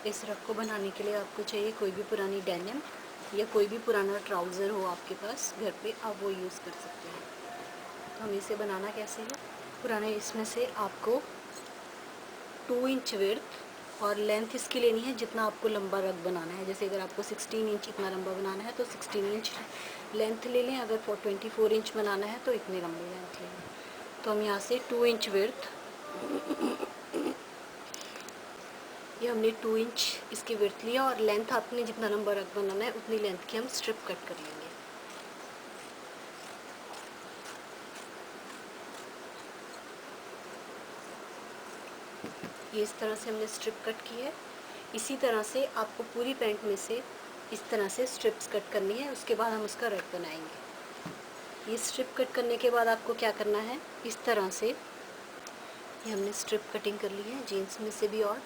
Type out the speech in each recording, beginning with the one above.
इस रग को बनाने के लिए आपको चाहिए कोई भी पुरानी डेनिम या कोई भी पुराना ट्राउज़र हो आपके पास घर पे, आप वो यूज़ कर सकते हैं। तो हम इसे बनाना कैसे है, पुराने इसमें से आपको 2 इंच विड्थ और लेंथ इसकी लेनी है जितना आपको लंबा रग बनाना है। जैसे अगर आपको 16 इंच इतना लंबा बनाना है तो 16 इंच लेंथ ले लें, अगर 24 इंच बनाना है तो इतनी लंबी लेंथ ले लें। तो हम यहाँ से 2 इंच विड्थ, ये हमने 2 इंच इसकी विड्थ लिया और लेंथ आपने जितना लंबा रग बनाना है उतनी लेंथ की हम स्ट्रिप कट कर लेंगे। ये इस तरह से हमने स्ट्रिप कट की है। इसी तरह से आपको पूरी पैंट में से इस तरह से स्ट्रिप्स कट करनी है, उसके बाद हम उसका रग बनाएंगे। ये स्ट्रिप कट करने के बाद आपको क्या करना है, इस तरह से ये हमने स्ट्रिप कटिंग कर ली है जीन्स में से भी और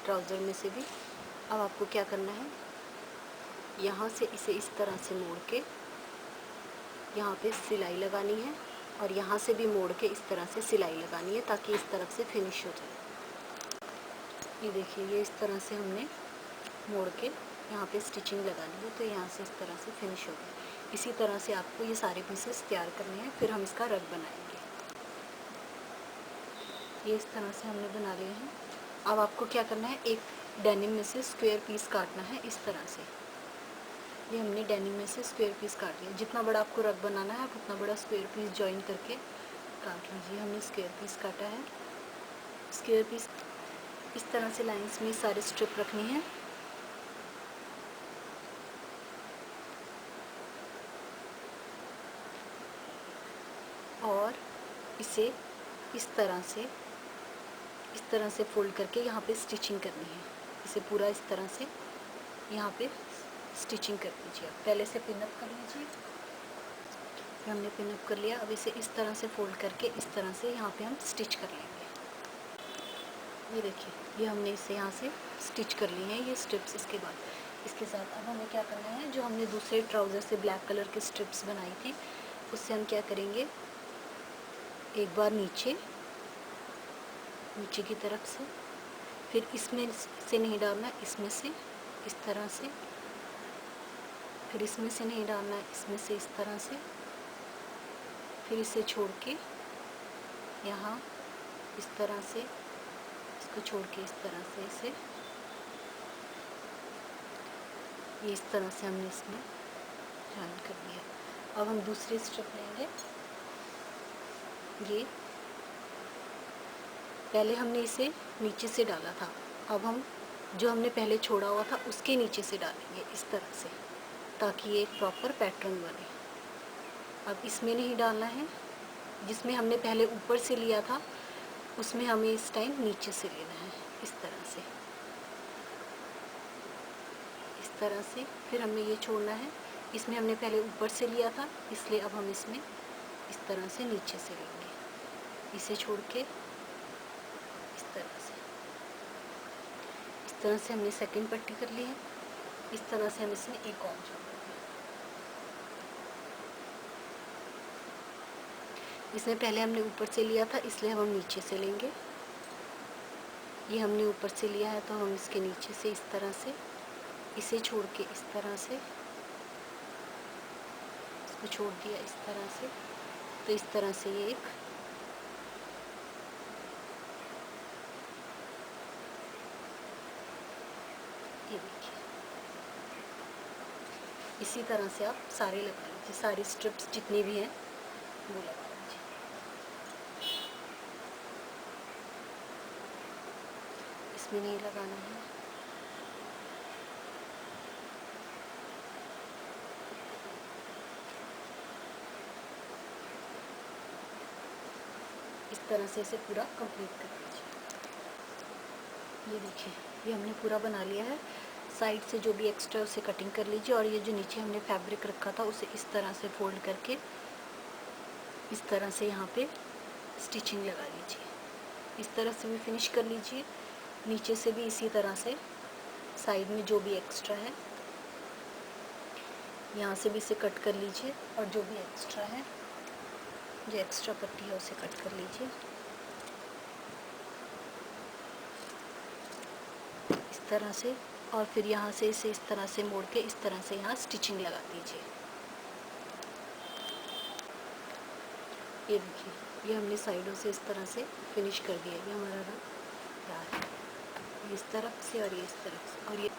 ट्राउज़र में से भी। अब आपको क्या करना है, यहाँ से इसे इस तरह से मोड़ के यहाँ पे सिलाई लगानी है और यहाँ से भी मोड़ के इस तरह से सिलाई लगानी है ताकि इस तरफ से फिनिश हो जाए। ये देखिए, ये इस तरह से हमने मोड़ के यहाँ पे स्टिचिंग लगानी है तो यहाँ से इस तरह से फिनिश हो गया। इसी तरह से आपको ये सारे पीसेस तैयार करने हैं, फिर हम इसका रग बनाएंगे। ये इस तरह से हमने बना लिए हैं। अब आपको क्या करना है, एक डेनिम में से स्क्वायर पीस काटना है इस तरह से। ये हमने डेनिम में से स्क्वायर पीस काट लिया। जितना बड़ा आपको रग बनाना है आप उतना बड़ा स्क्वायर पीस जॉइन करके काट लीजिए। हमने स्क्वायर पीस काटा है। स्क्वायर पीस इस तरह से लाइंस में सारे स्ट्रिप रखनी है। और इसे इस तरह से फोल्ड करके यहाँ पे स्टिचिंग करनी है। इसे पूरा इस तरह से यहाँ पे स्टिचिंग कर दीजिए। पहले से पिनअप कर लीजिए। हमने पिनअप कर लिया। अब इसे इस तरह से फोल्ड करके इस तरह से यहाँ पे हम स्टिच कर लेंगे। ये देखिए, ये हमने इसे यहाँ से स्टिच कर ली हैं ये स्ट्रिप्स। इसके साथ अब हमें क्या करना है, जो हमने दूसरे ट्राउज़र से ब्लैक कलर के स्ट्रिप्स बनाई थी उससे हम क्या करेंगे, एक बार नीचे की तरफ से, फिर इसमें से नहीं डालना, इसमें से इस तरह से, फिर इसमें से नहीं डालना, इसमें से इस तरह से, फिर इसे छोड़ के यहाँ इस तरह से, इसको छोड़ के इस तरह से इसे, ये इस तरह से हमने इसमें जॉइन कर दिया। अब हम दूसरी स्ट्रिप लेंगे। ये पहले हमने इसे नीचे से डाला था, अब हम जो हमने पहले छोड़ा हुआ था उसके नीचे से डालेंगे इस तरह से, ताकि ये एक प्रॉपर पैटर्न बने। अब इसमें नहीं डालना है, जिसमें हमने पहले ऊपर से लिया था उसमें हमें इस टाइम नीचे से लेना है इस तरह से, इस तरह से। फिर हमें ये छोड़ना है, इसमें हमने पहले ऊपर से लिया था इसलिए अब हम इसमें इस तरह से नीचे से लेंगे। इसे छोड़ के इस तरह से हमने सेकंड पट्टी कर ली है। इस तरह से हम इसमें एक और जोड़ेंगे। इसमें पहले हमने ऊपर से लिया था इसलिए हम नीचे से लेंगे। ये हमने ऊपर से लिया है तो हम इसके नीचे से इस तरह से, इसे छोड़ के इस तरह से, इसको छोड़ दिया इस तरह से, तो इस तरह से ये एक ये देखिए, इसी तरह से आप सारे लगा लीजिए, सारी स्ट्रिप्स जितनी भी हैं वो लगा लीजिए। इसमें नहीं लगाना है। इस तरह से इसे पूरा कंप्लीट कर लीजिए। ये देखिए, ये हमने पूरा बना लिया है। साइड से जो भी एक्स्ट्रा उसे कटिंग कर लीजिए और ये जो नीचे हमने फैब्रिक रखा था उसे इस तरह से फोल्ड करके इस तरह से यहाँ पे स्टिचिंग लगा लीजिए। इस तरह से भी फिनिश कर लीजिए। नीचे से भी इसी तरह से साइड में जो भी एक्स्ट्रा है यहाँ से भी इसे कट कर लीजिए और जो भी एक्स्ट्रा है, जो एक्स्ट्रा पट्टी है उसे कट कर लीजिए। इस तरह से, और फिर यहाँ से इसे इस तरह से मोड़ के इस तरह से यहाँ स्टिचिंग लगा दीजिए। ये देखिए, ये हमने साइडों से इस तरह से फिनिश कर दिया। ये हमारा रंग तैयार है, इस तरफ से और ये इस तरफ से, और ये